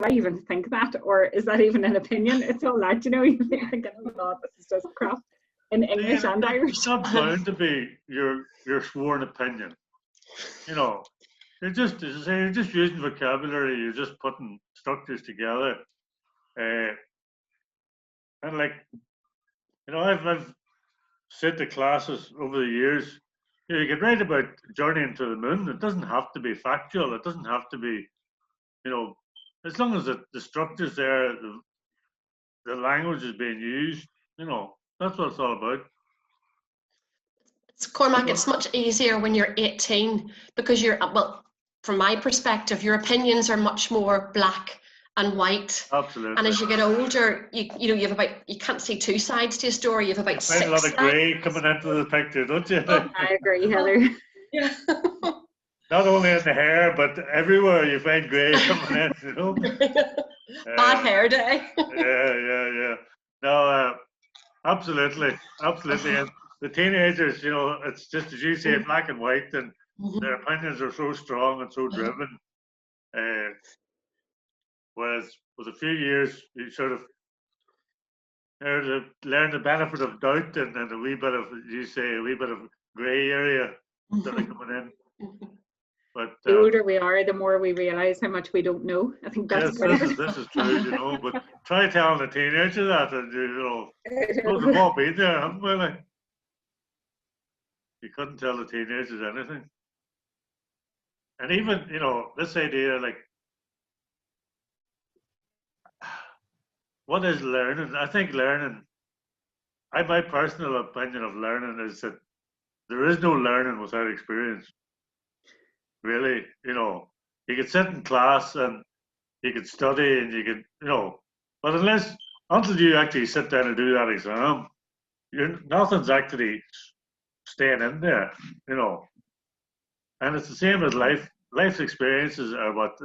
I even think that, or is that even an opinion? It's all that, you know, you're thinking, oh God, this is just crap in English and Irish. It's not bound to be your sworn opinion. You know, you're just using vocabulary, you're just putting structures together. And like, you know, I've said to classes over the years, you know, you can write about journeying to the moon. It doesn't have to be factual. It doesn't have to be, you know, as long as the structure's there, the language is being used, you know, that's what it's all about. Cormac, it's much easier when you're 18 because you're, well, from my perspective, your opinions are much more black and white. Absolutely. And as you get older, you know, you can't see two sides to a story. You have about six. A lot of grey coming into the picture, don't you? I agree, Heather. Yeah. Not only in the hair, but everywhere you find grey coming in, you know. Bad hair day. Yeah. No, absolutely. And the teenagers, you know, it's just as you say, black and white, and their opinions are so strong and so driven. Whereas with a few years, you sort of learn the benefit of doubt and a wee bit of, you say, a wee bit of grey area sort of coming in. But the older we are, the more we realise how much we don't know. I think that's this is true, you know. But try telling a teenager that, and you know, we've all been there, haven't we? Like, you couldn't tell the teenagers anything. And even, you know, this idea, like, what is learning? I think learning, my personal opinion of learning is that there is no learning without experience. Really, you know, you could sit in class and you could study and you could, you know, but until you actually sit down and do that exam, nothing's actually staying in there, you know. And it's the same as life. Life's experiences are what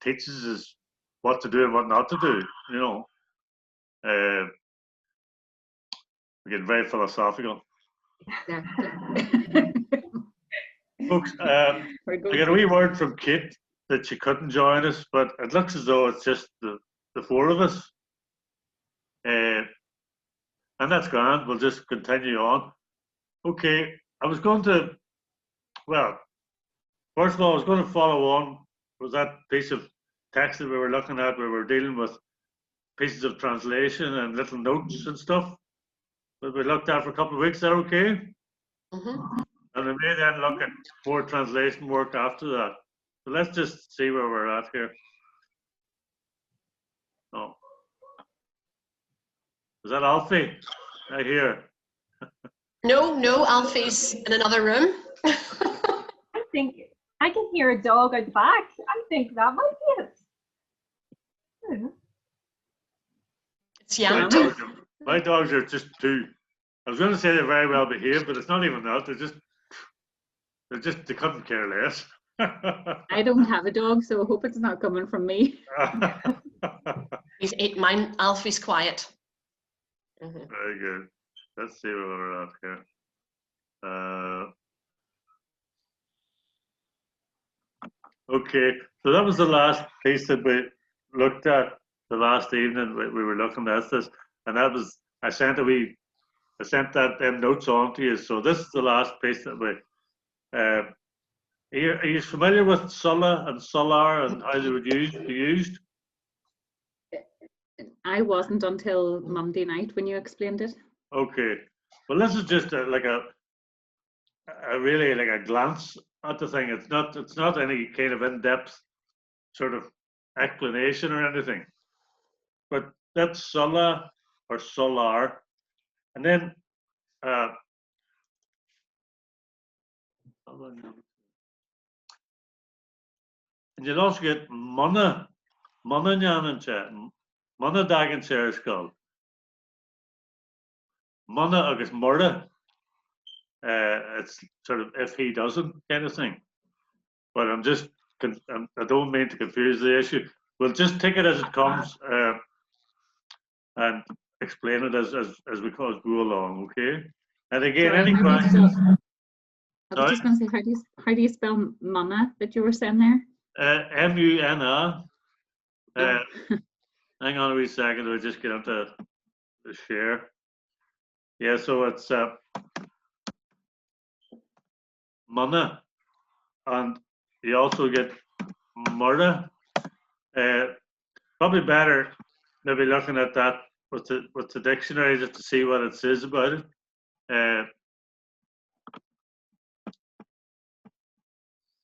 teaches us what to do and what not to do, you know. We get very philosophical. Yeah. Folks, I got a wee word from Kate that she couldn't join us, but it looks as though it's just the four of us. And that's grand. We'll just continue on. Okay, I was going to, well, first of all, I was going to follow on with that piece of text that we were looking at, where we're dealing with pieces of translation and little notes and stuff that we looked at for a couple of weeks. Is that okay? And we may then look at more translation work after that. So let's just see where we're at here. Oh. Is that Alfie? I hear. No, Alfie's in another room. I think I can hear a dog at the back. I think that might be it. It's Jan. My dogs are just two. I was going to say they're very well behaved, but it's not even that. They couldn't care less. I don't have a dog, so I hope it's not coming from me. He's 8. Mine, Alfie's quiet. Very good. Let's see where we're at here. Okay, so that was the last piece that we looked at the last evening. We were looking at this, and that was, I sent them notes on to you. So this is the last piece that we. Are you familiar with Sulla and Solar and how they would be used? I wasn't until Monday night when you explained it. Okay, well, this is just like a really like a glance at the thing. It's not any kind of in-depth sort of explanation or anything. But that's Sulla or Solar, and then and you'll also get Mana Nyanancha, Mana Dagan Serskal, Mana August Murda. It's sort of if he doesn't kind of thing. But I don't mean to confuse the issue. We'll just take it as it comes and explain it as we go along, okay? And again, any questions? I was just going to say, how do you spell Mana that you were saying there? M-U-N-A. Hang on a wee second, we'll just get into the share. Yeah, so it's Mana, and you also get Murda. Probably better maybe looking at that with the dictionary just to see what it says about it.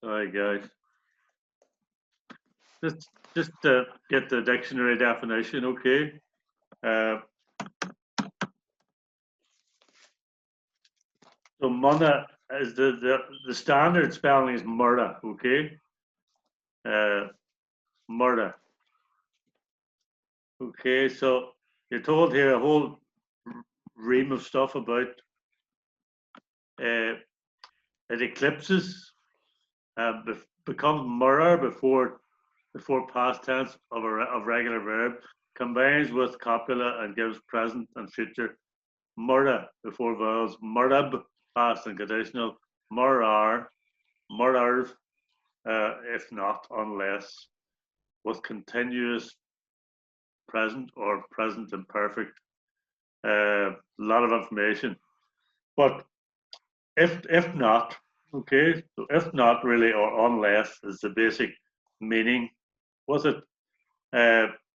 Sorry guys. Just to get the dictionary definition, okay. So Mana is the standard spelling is Murda, okay. Murda. Okay, so you're told here a whole ream of stuff about it eclipses, becomes Murda before past tense of regular verb, combines with copula and gives present and future. Murda before vowels, murdab past and conditional, murrar, murrarv, if not, unless, with continuous present or present imperfect. A lot of information, but if not, okay, so if not really or unless is the basic meaning. Was it?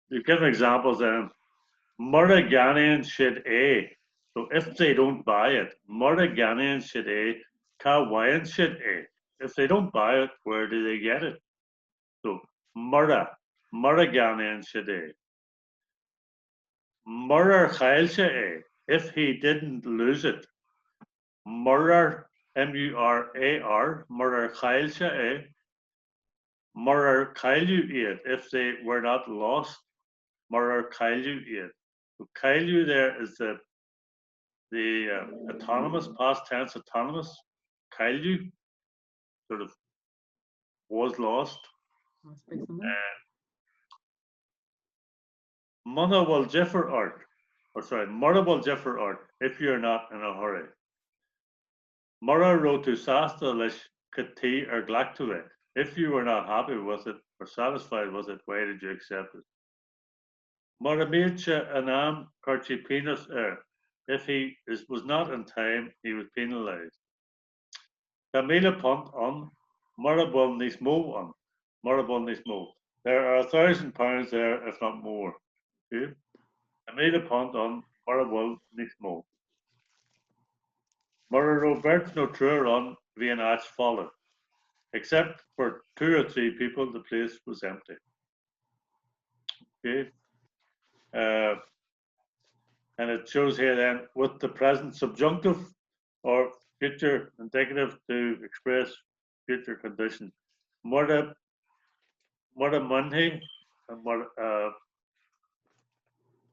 You've given examples then. Murraganian should a. So if they don't buy it, Murraganian should a. Kawayan should a. If they don't buy it, where do they get it? So Murraganian should a. Murrar Chailsha, if he didn't lose it. Murrar, M-U-R-A-R, Murrar Chailsha, Murrar Kailu, if they were not lost. Murrar Kailu. So Kailu there is the autonomous, past tense autonomous. Kailu, sort of, was lost. Muna will differ art, or sorry, Murra will differ art if you're not in a hurry. Murra wrote to Sasta Lish Kati or Glactue. If you were not happy with it or satisfied with it, why did you accept it? Murra Milcha Anam Karchi Penis if he was not in time, he was penalized. Camila Punt on Murrabul Nismo on Murrabul Nismo. There are £1,000 there, if not more. Okay? Camila Punt on Murrabul Nismo. Murra Robert no true on Vienach followed. Except for 2 or 3 people, the place was empty. Okay. And it shows here then with the present subjunctive or future indicative to express future condition. Murda Munhi and Murda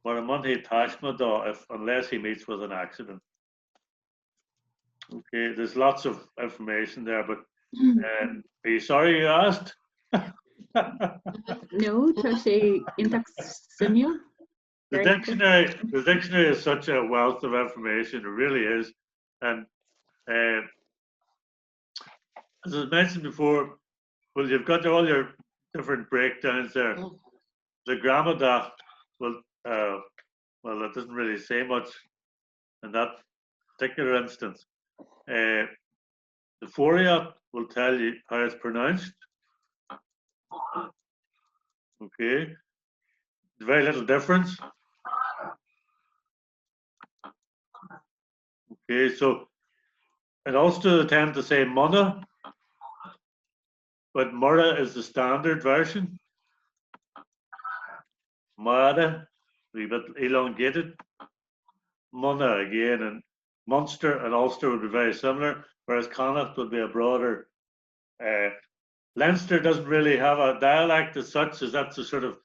Munhi Tashmada if unless he meets with an accident. Okay, there's lots of information there, but are you sorry you asked? No, Toshi Intaximia. The dictionary is such a wealth of information, it really is. And as I mentioned before, well, you've got all your different breakdowns there. The Grammadah, well, it doesn't really say much in that particular instance. The Foriat will tell you how it's pronounced. Okay, very little difference. Okay, so in Ulster they tend to say Muna, but Murra is the standard version. Murra, a wee bit elongated. Muna again, and Munster and Ulster would be very similar, whereas Connacht would be a broader. Leinster doesn't really have a dialect as such, as that's a sort of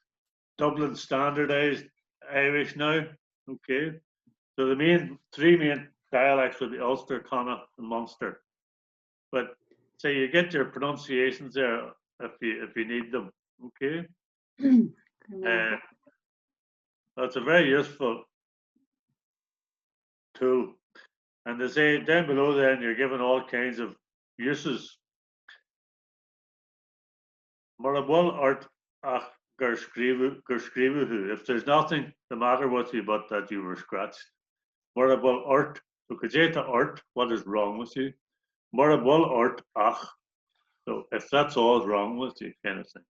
Dublin standardized Irish now. Okay, so the 3 main dialects would be Ulster, Connacht, and Munster. But so you get your pronunciations there if you need them. Okay, that's a very useful tool. And they say down below then you're given all kinds of uses. Marabul art if there's nothing the matter with you but that you were scratched. Marabul ort, so kajeta ort, what is wrong with you? Marabul ort ach, so if that's all wrong with you, kind of thing.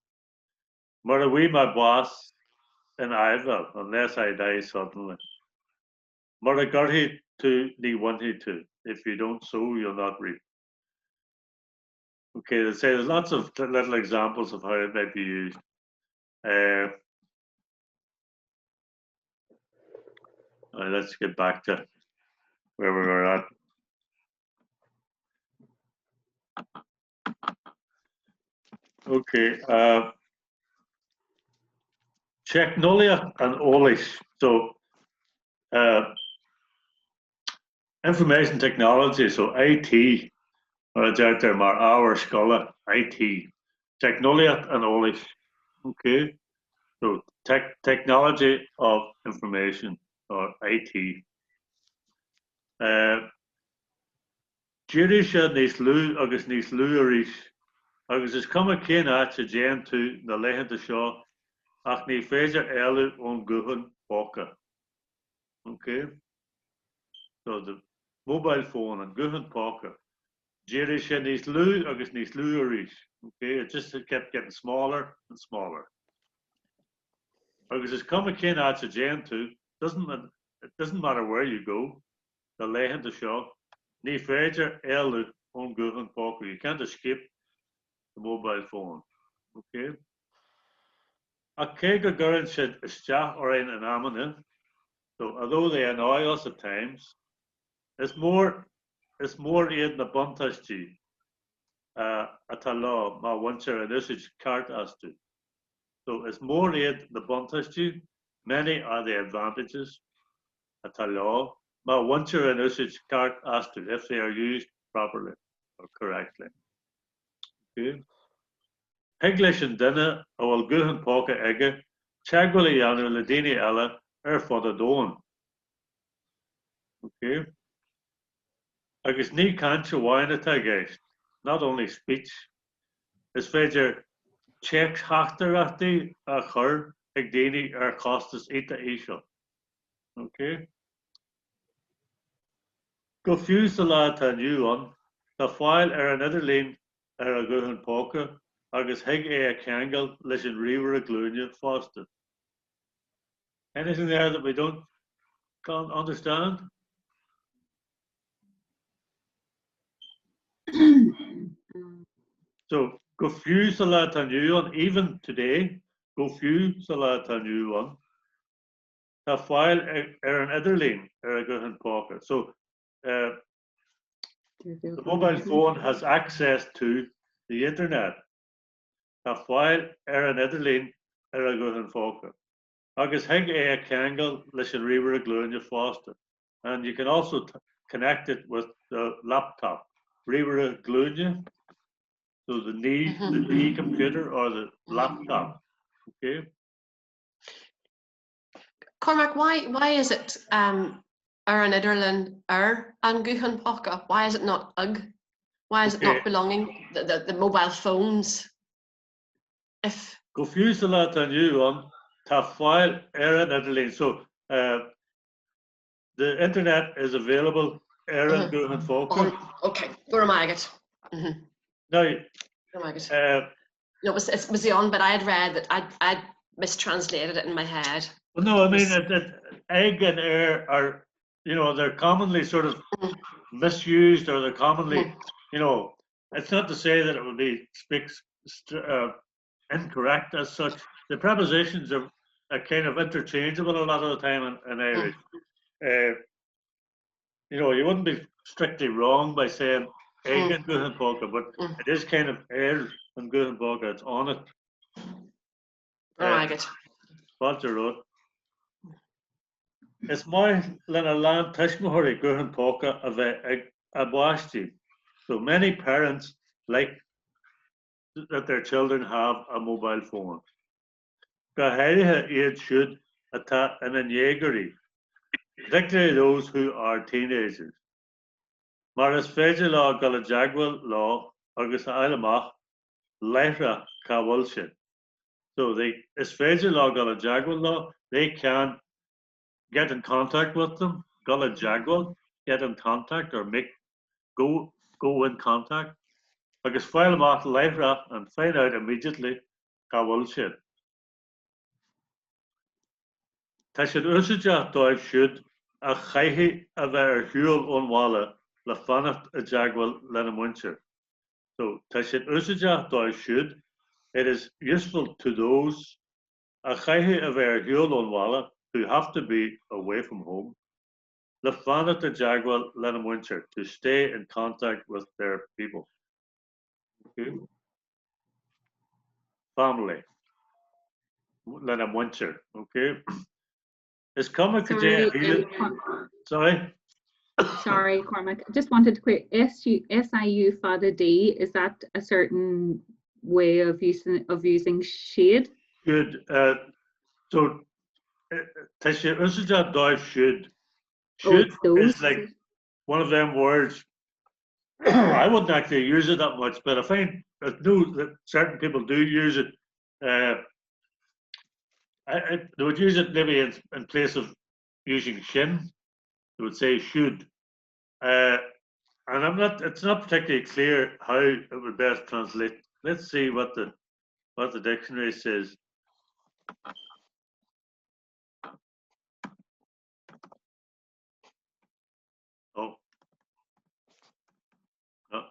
Marawi my boss, and I will, unless I die suddenly. Maragarhi to the wanted to. If you don't sow, you'll not reap. Okay, they say there's lots of little examples of how it might be used. Let's get back to where we were at. Okay, Technolia and Olish. So, information technology, so IT, it's out there, maar our scholar, IT. Technolia and Olish. Okay, so technology of information, or IT. Jirisha nís lú agus nís luaris, agus is cum a cén at a jam to the leihananta seo ach ní féidir eile ón guhan póca. Okay, so the mobile phone and guhan póca. Jirisha nís lú agus nís luaris. Okay, it just kept getting smaller and smaller. Agus is cum a cén at a jam to, it doesn't matter where you go, the leihananta seo. Ní féidir eile ón guhan póca. You can't escape the mobile phone. Okay. A kega gurn said isteach or in an amana. So although they annoy us at times, it's more in the buntashi. At a law, ma winter and usage cart as to. So it's more in the buntashi. Many are the advantages. At a law, ma winter and usage cart as to if they are used properly or correctly. Okay. English and dinner, I will go and pocket egg, chagwilly yanu ladini ella, for the dawn. Okay. I guess ni can't wine at guess. Not only speech. Is feature checks hachterati a her, egdini costas ita isha. Okay. Confuse the lad and you on the file another lane a go and poker. Agus hig a candle, listen river a glunia foster. Anything there that we can't understand? So go few salat and you on even today, go few salat and you on. A file an other lane a go and poker. So the mobile phone has access to the internet. A file an other lane a go and poker. Agus hig a candle listen river a glunia foster. And you can also connect it with the laptop. River glunia. So the knee computer or the laptop. Okay. Cormac, why is it an Iderlin and Guhan Poca? Why is it not ug? Why is it not belonging the mobile phones? If confused a lot on you on ta file an Iderlin. So the internet is available Guhan Poca. Oh, okay. Where am I at? Now no, it was on, but I had read that I'd mistranslated it in my head. Well, no, I mean that egg and air are, they're commonly sort of misused, or they're commonly, it's not to say that it would be incorrect as such. The prepositions are kind of interchangeable a lot of the time in Irish. You wouldn't be strictly wrong by saying egg and Guhan Poca, but it is kind of air and Guhan Poca. It's on it. I get. Walter Road. It's more than a land Tishmahuri Guhan Poca of a Bwashti. So many parents like that their children have a mobile phone. Gahariha aid should attack an Yagari, particularly those who are teenagers. Maris Federal Law Galajagwal Law, August Ilamach, Lehra Kawalshin. So is féidir lá gal a jaagwal lá, they can get in contact with them, gal a jaagwal, get in contact or go in contact. Agus file amach live rap and find out immediately gabhfuil siad. Tá siad úsáideach dóibh siúd a chaithí a bheith ar shiúl ón bhála le fannacht a jaagwal lena muintir. So tá siad úsáideach dóibh siúd. It is useful to those a chaithí a bheith ar shiúl ón bhála who have to be away from home. Le fannacht a jaagwal lena muintir, to stay in contact with their people. Okay. Family. Lena muintir. Okay. Is Cormac sorry? Sorry, Cormac. I just wanted to query, SIU Fada D, is that a certain way of using shade? Should. So, Tasha, Usajat Doi should. Should is like one of them words. I wouldn't actually use it that much, but I find I know that certain people do use it. They would use it maybe in place of using shin. They would say should, and it's not particularly clear how it would best translate. Let's see what the dictionary says. Oh, no.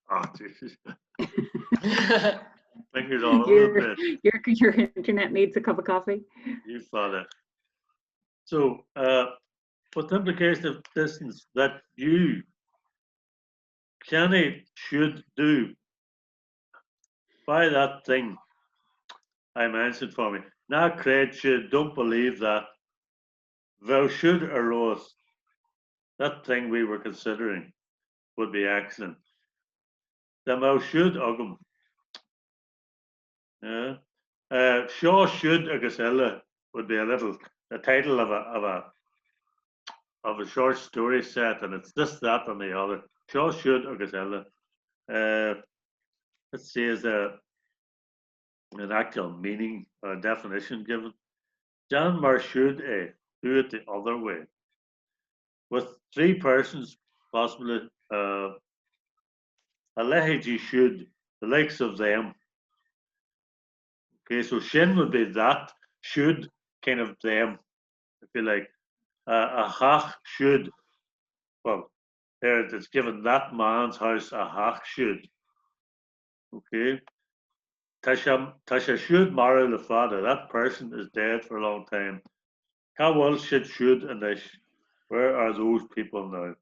Oh, Jesus. Fingers all over the place. Your internet needs a cup of coffee. You father. So, what the implication of distance that you should do by that thing I mentioned for me. Now, Craig should, don't believe that. Thou should arose. That thing we were considering would be excellent. Thou should ugum. Yeah. Shaw should agus ella would be a title of a short story set, and it's this, that, and the other. Shaw should agus ella. Let's see, is an actual meaning or definition given. John Mar should do it the other way. With three persons, possibly a lehaji should, the likes of them. Okay, so shin would be that, should, kind of them, if you like. A hach should, well, there it's given that man's house a hach should. Okay. Tasha should marry the father. That person is dead for a long time. How well should and this? Where are those people now?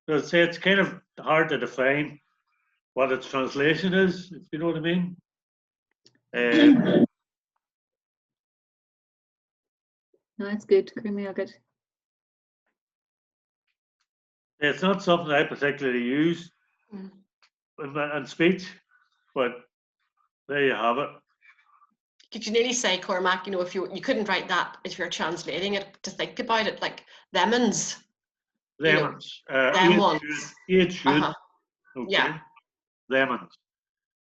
So I'd say it's kind of hard to define what its translation is, if you know what I mean. No, that's good, creamy yogurt. It's not something I particularly use in speech, but there you have it. Could you nearly say, Cormac, if you couldn't write that if you're translating it, to think about it, like themons. Themons. Them ones. It should. Okay. Yeah. Themons.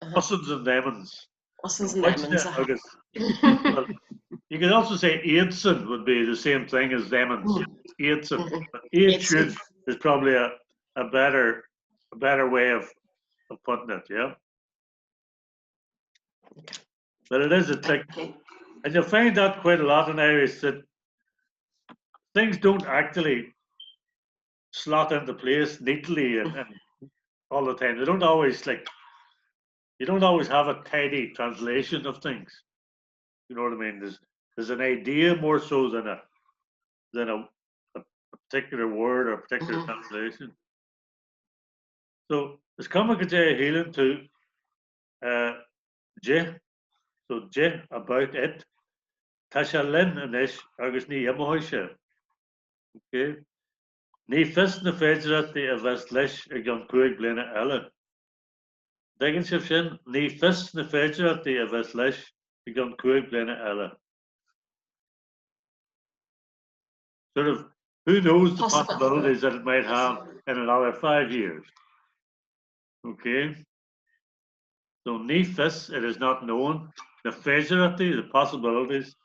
Ussins and themons. Ussins and themons. Well, you could also say Aidson would be the same thing as themons. Aidson. But Aid should is probably a better way of putting it, yeah. But it is a trick, and you'll find that quite a lot in Irish, that things don't actually slot into place neatly and all the time. They don't always you don't always have a tidy translation of things. You know what I mean? There's an idea more so than a particular word or a particular translation. So there's Cormac healing to J. So J about it. Tasha Lynn and this August ni Yamahoisha. Okay. Ni fist na féidir the a bheits leis a gan cuaig bliana eile. Dagan sib sin, ni fist na féidir the a bheits leis a gan cuaig bliana eile. Sort of, who knows the possibilities that it might have in another 5 years. Okay. So ni fist, it is not known. the feasibility, the possibilities,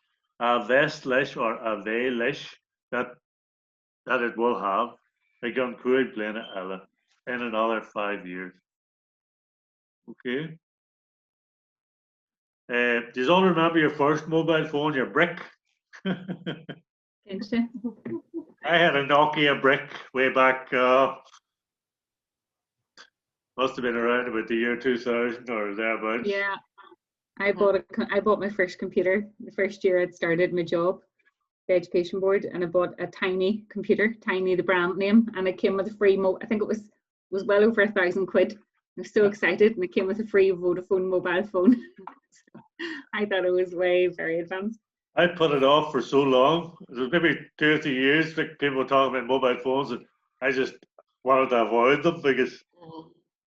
a vest leis or a ve leis that it will have, they can create blend in another 5 years. Okay. Do you all remember your first mobile phone, your brick? I had a Nokia brick way back, must have been around about the year 2000 or thereabouts. Yeah, I bought my first computer the first year I'd started my job, the education board, and I bought a Tiny computer, Tiny the brand name, and it came with a free I think it was well over £1,000. I was so excited, and it came with a free Vodafone mobile phone. So I thought it was very advanced. I put it off for so long. It was maybe 2 or 3 years. Like people were talking about mobile phones, and I just wanted to avoid them because.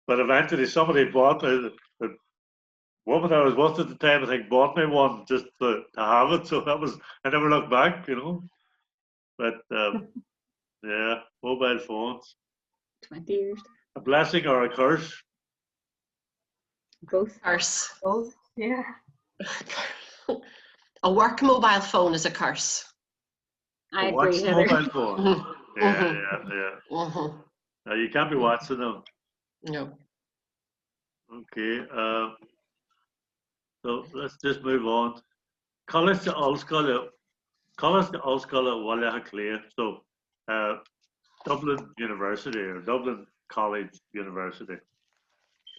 But eventually, somebody bought it. The woman I was with at the time, I think, bought me one just to have it. So that was, I never looked back, you know. But yeah, mobile phones. 20 years. A blessing or a curse? Both. Curse. Both, yeah. A work mobile phone is a curse. I agree, Heather. Mobile phone? Yeah. Now you can't be watching them. No. Okay. So let's just move on. College to all scholar Walla clear. So Dublin University or Dublin College University.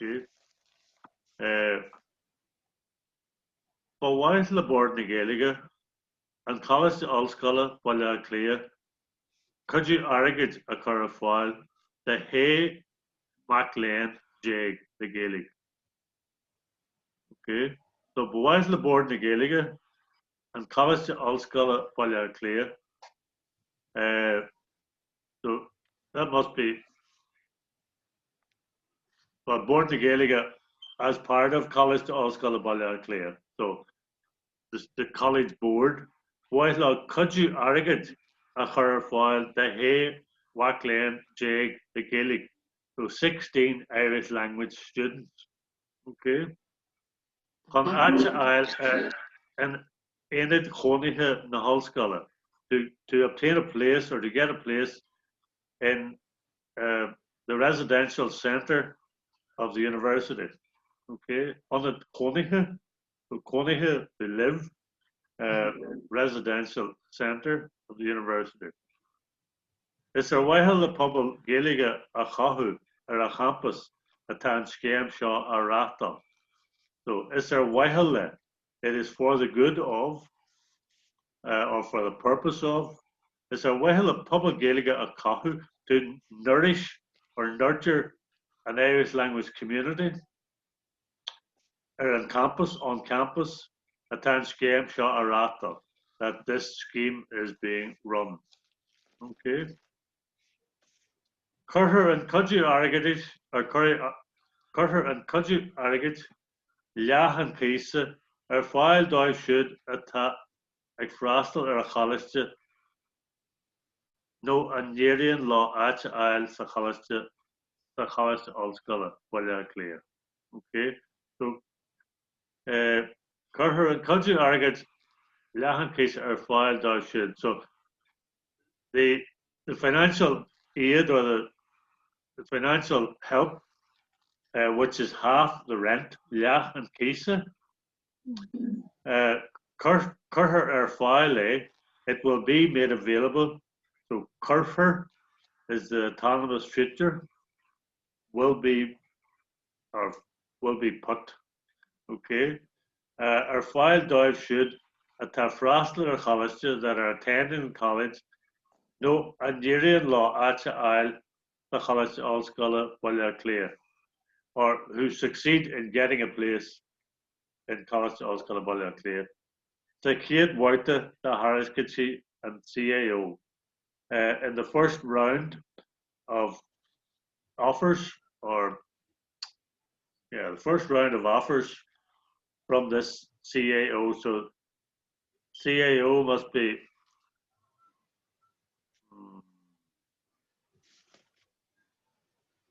Okay. But why is the board na Gaeilge and College to all scholar Walla clear? Could you argue a cur file the Hay MacLean Jeg the Gaelic? Okay. So but why is the board na Gaeilge and College to all scholar Walla clear? So that must be but board na Gaeilge as part of College to all scholar Walla clear. So the college board. Why could you arrogant a chur file the Hay Wackland Jeg the Gaelic to 16 Irish language students? Okay. Kan and enid Chonige na Hulskala to obtain a place or to get a place in the residential centre of the university. Okay. On the Chonige to live. Residential centre of the university. Is there wahil the pobl Gaeilge a chahu a campus a tan scam shaw a rata? So is there wahil it is for the good of or for the purpose of? Is there wahil a pobl Gaeilge a chahu to nourish or nurture an Irish language community or on campus a tan scam shaw a rata? That this scheme is being run. Okay. Curher and Cudgy Arrogate, or Curher and Cudgy Arrogate, Liach and Pisa, file doi should attack ag frastal a chaliste, no Anerian law at Isle sa chaliste all scholar, while clear. Okay. So, Curher and Cudgy Arrogate, Liach and Pisa, file doi should. So, the financial aid or the financial help, which is half the rent, Liach and Kisa, Curher file, it will be made available. So Curher is the autonomous future, will be put. Okay. Our file dive should a tafrastal or college that are attending college. No Nigerian law at Isle the college all scholar while they're clear, or who succeed in getting a place in college all scholar while they're clear. To Kate White, the Harris Kitchi and CAO in the first round of offers, the first round of offers from this CAO. So CAO must be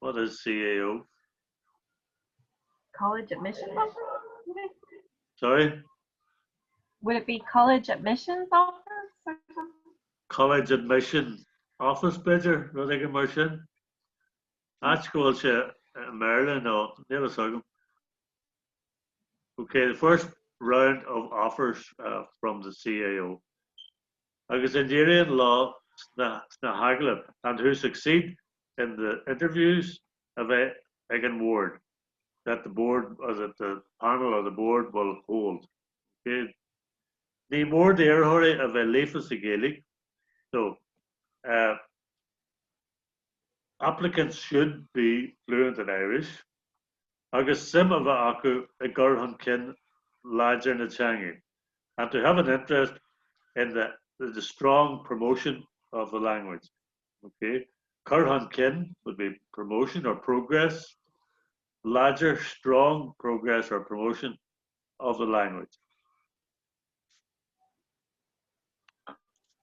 what is CAO? College admission. Sorry? Would it be college admissions office or something? College admission office bidder, Rodrigo Martin. That's called Maryland, no, never saw him. Okay, the first round of offers from the CAO. Agus Indian law, Snahagla, and who succeed in the interviews of a ward that the board or that the panel or the board will hold. Okay. The more the airhurry of a leafus Gaelic. So applicants should be fluent in Irish. Agus sim of aku a gurhan kin larger na changi. And to have an interest in the strong promotion of the language. Okay. Gurhan kin would be promotion or progress. Larger, strong progress or promotion of the language.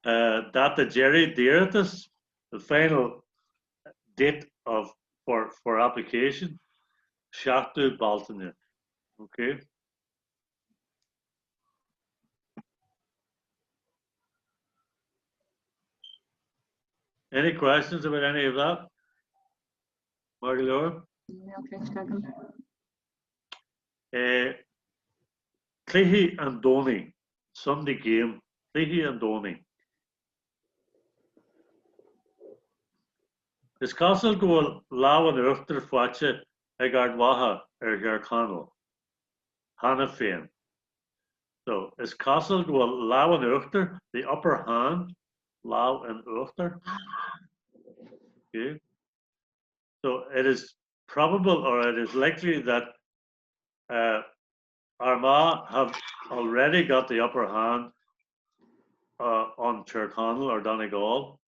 That the Jerry Deritus, the final date of for application, Shatu Baltania. Okay. Any questions about any of that? Margalore? Clehy and Donny, Sunday game. Clehy and Donny. Is castle go law and after Fwache Egardwaha Garcanal. Hannah Fain. So is castle go law and after the upper hand, law and after? Okay. So it is probable or it is likely that Armagh have already got the upper hand on Tyrconnell or Donegal.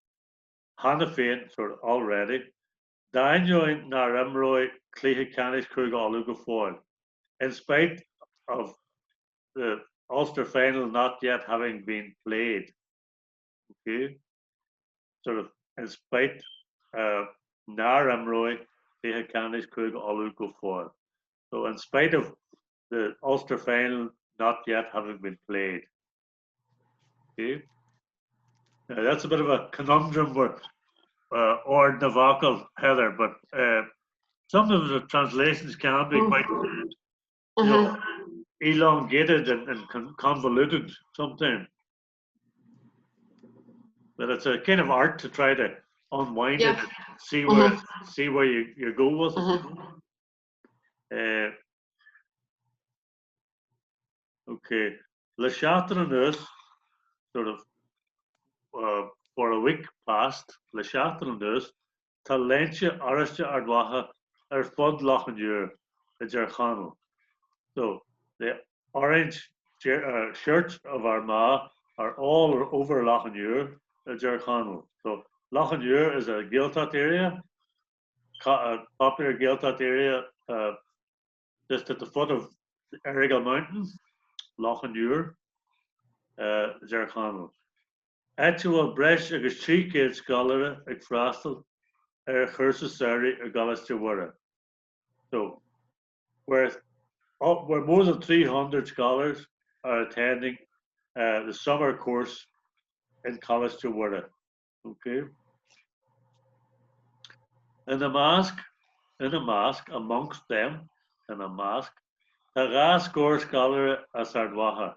Hannah Fain sort of already. Dainjoin na Remroy Clehe Canish Kruga Oluga Foil. In spite of the Ulster final not yet having been played. Okay. Sort of in spite na Remroy Clehe Canish Kruga Oluga Foil. So in spite of the Ulster final not yet having been played. Okay. Now that's a bit of a conundrum with or Navakal, Heather, but some of the translations can be quite you know, elongated and convoluted sometimes. But it's a kind of art to try to unwind it and see where you go with it. Okay, Le Chatranus sort of for a week past, Le Chatranus, Talentje Aristja Ardwaha Fud Lachanur, the Jerchanel. So the orange shirts of Armagh are all over Lachanur, the Jerchanel. So Lachanur is a Gaeltacht area, a popular Gaeltacht area just at the foot of the Errigal Mountain, Lachanur, Jerchanel. Actual bresh agus trí scholar ag frastal chursasari Galastewara. So where more than 300 scholars are attending the summer course in Galastewara. Okay. In a mask amongst them, in a mask, a score scholar as Ardwaha,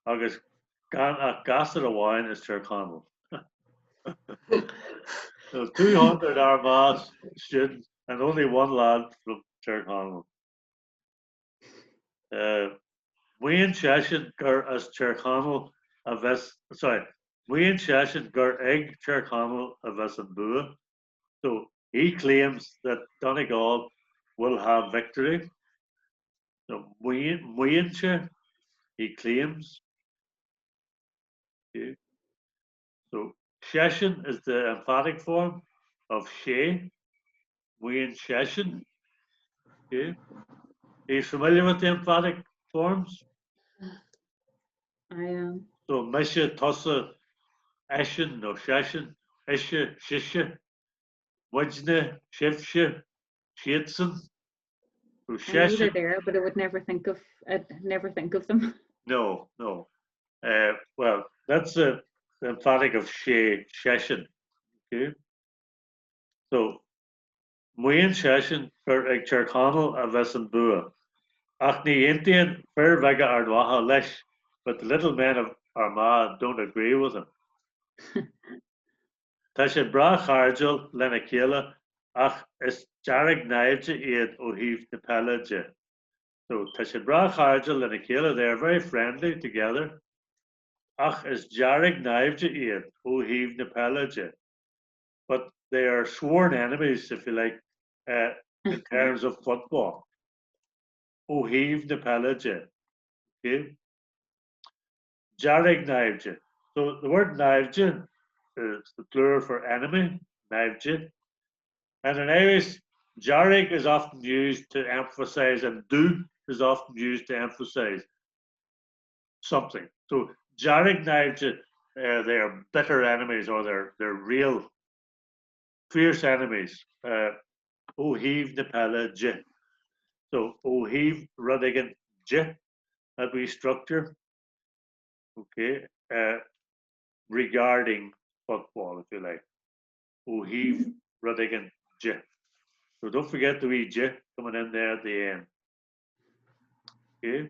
agus gan a gasser of wine is Tyrconnell. So 200 Armagh students and only one lad from Tyrconnell. Wayne Shashin gur as Tyrconnell a ves Wayne Shashin gur egg Tyrconnell a ves and bua. So he claims that Donegal will have victory. So Wayne he claims. Okay. So Sheshin is the emphatic form of she, Wayne Sheshin. Okay. Are you familiar with the emphatic forms? I am. So Misha, Tossa, Eshin, no Sheshin, Isha, Shisha, Wajna, Shivsha, Shietson. So I know they're session. there, but I'd never think of them. No, no. Well, that's the emphatic of session. Okay. So muin session for ag Cherconnell a Vesson Bua. Ach ni Indian fair vega ardwaha lesh, but the little men of Armagh don't agree with him. Tá sé bra chargel lena chéile ach is jarrig naibte iad ó híh na peile. So tá sé bra chargel lena chéile, they're very friendly together. Ach is jarrig naibte iad ó híh na peile. But they are sworn enemies, if you like, in terms of football. Ó híh na peile. Okay? Jarrig naibte. So the word naibte is the plural for enemy, naibte. And in Irish, jarrig is often used to emphasize, and do is often used to emphasize something. So jarrig naibte, they are bitter enemies, or they're real fierce enemies. Ó híh na peile je. So ó híh rudigan je, that we structure. Okay, regarding football, if you like. Ó híh rudigan je. So don't forget the wee je coming in there at the end. Okay.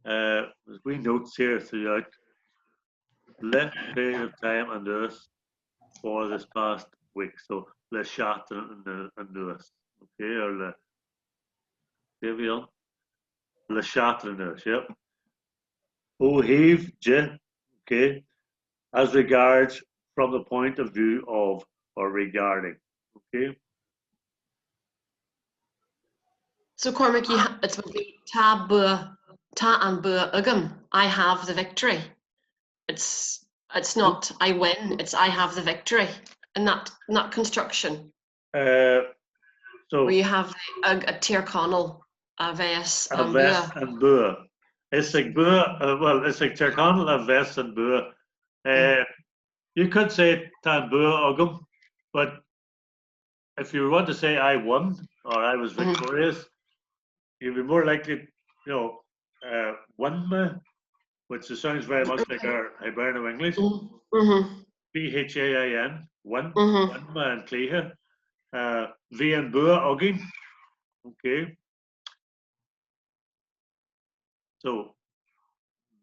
There's wee notes here throughout. Left period of time and Lewis for this past week. So Le Chatton and Lewis. Okay, or Le Davion. Le Chatton and Lewis, yep. Ó híh je, okay, as regards from the point of view of or regarding. Okay. So Cormac, it's would be ta and bua ugam. I have the victory. It's not I win. It's I have the victory in that construction. So where you have a Tirconnell, a Ves and Bua. And Bua. It's like Bua. Well, it's like Tirconnell, a Ves and Bua. You could say Tan Bua Ugam, but if you want to say I won or I was victorious, you'd be more likely, won me, which sounds very much like our Hiberno English. Phain, won me and Cleha. V and Bua Ugin. Okay. So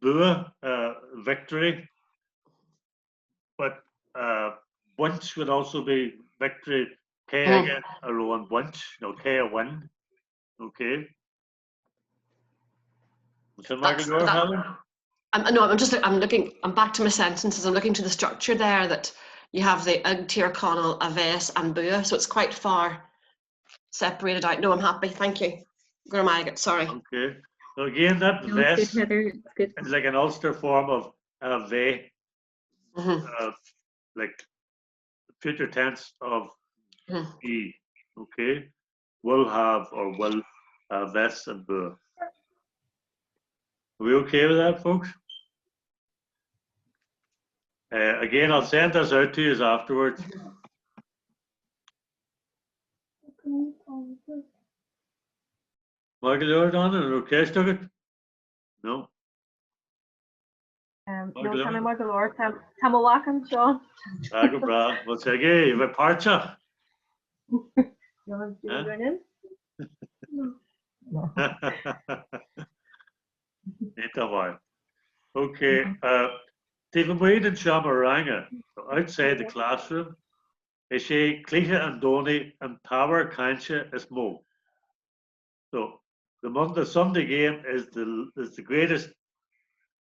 Bua, victory, but bunch would also be victory. K again, a row and bunch. No, K a win. Okay. So Michael, Helen? I'm back to my sentences. I'm looking to the structure there that you have the Ug, Tirconnell, Aves and Bua, so it's quite far separated out. No, I'm happy, thank you. Cormac, sorry. Okay. So again, that Ves is like an Ulster form of ve, like future tense of be. Okay. Will have or will Ves and Bua. Are we okay with that, folks? Again, I'll send this out to you afterwards. Michael, you're on an orchestra of it? No. No, can I Michael or Tamawakan, Sean? Go bra. What's it? Hey, you've a parcha. You want to join in? No. Okay. Stephen Wade and Shamaranga outside the classroom. Is she Cleha and Donny and Tower Cancha is Mo. So the Sunday game is the greatest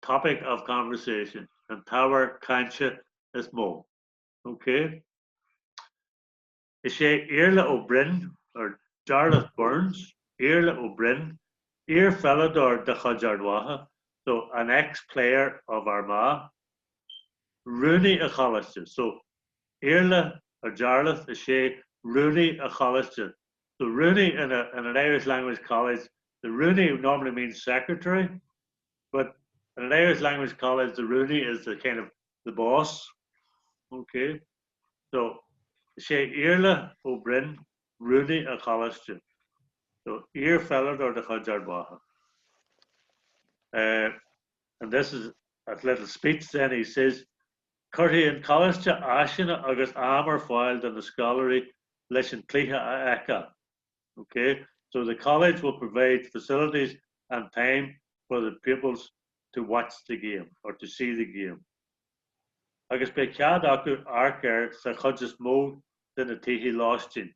topic of conversation, and Tower Cancha is Mo. Okay. Is she Irla O'Brien or Jarlath Burns? Irla O'Brien, Ir Fellador de Chajardwaha, so an ex-player of Armagh. Rooney a Hollister. So Irla or Jarlath is she Rooney a Hollister. So Rooney in an Irish language college, the Rooney normally means secretary, but in an Irish language college, the Rooney is the kind of the boss. Okay. So she Irla O'Brien Rooney a Collister. So ear felled or the Hudjard Waha. And this is a little speech then. He says, Curty and Collister Ashina August Amor filed in the scholarly Lesson Kliha Eka. Okay, so the college will provide facilities and time for the pupils to watch the game or to see the game. Agus be cead acu arcer sa chudges mó den na tithe lástin.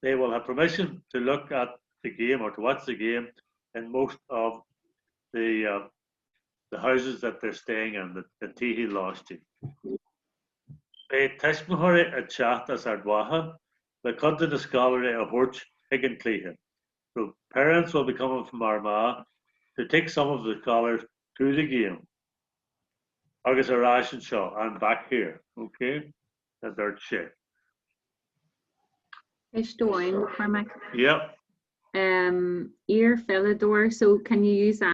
They will have permission to look at the game or to watch the game in most of the houses that they're staying in, the tithe lástin. Be teismhore a chat as ardwaha, the content of scholarly a horch higgin clehe. So parents will be coming from Armagh to take some of the scholars to the game. Agus a ration show, I'm back here, okay? That's our check. Fish doing, Cormac. Yep. Ear fellador, so can you use that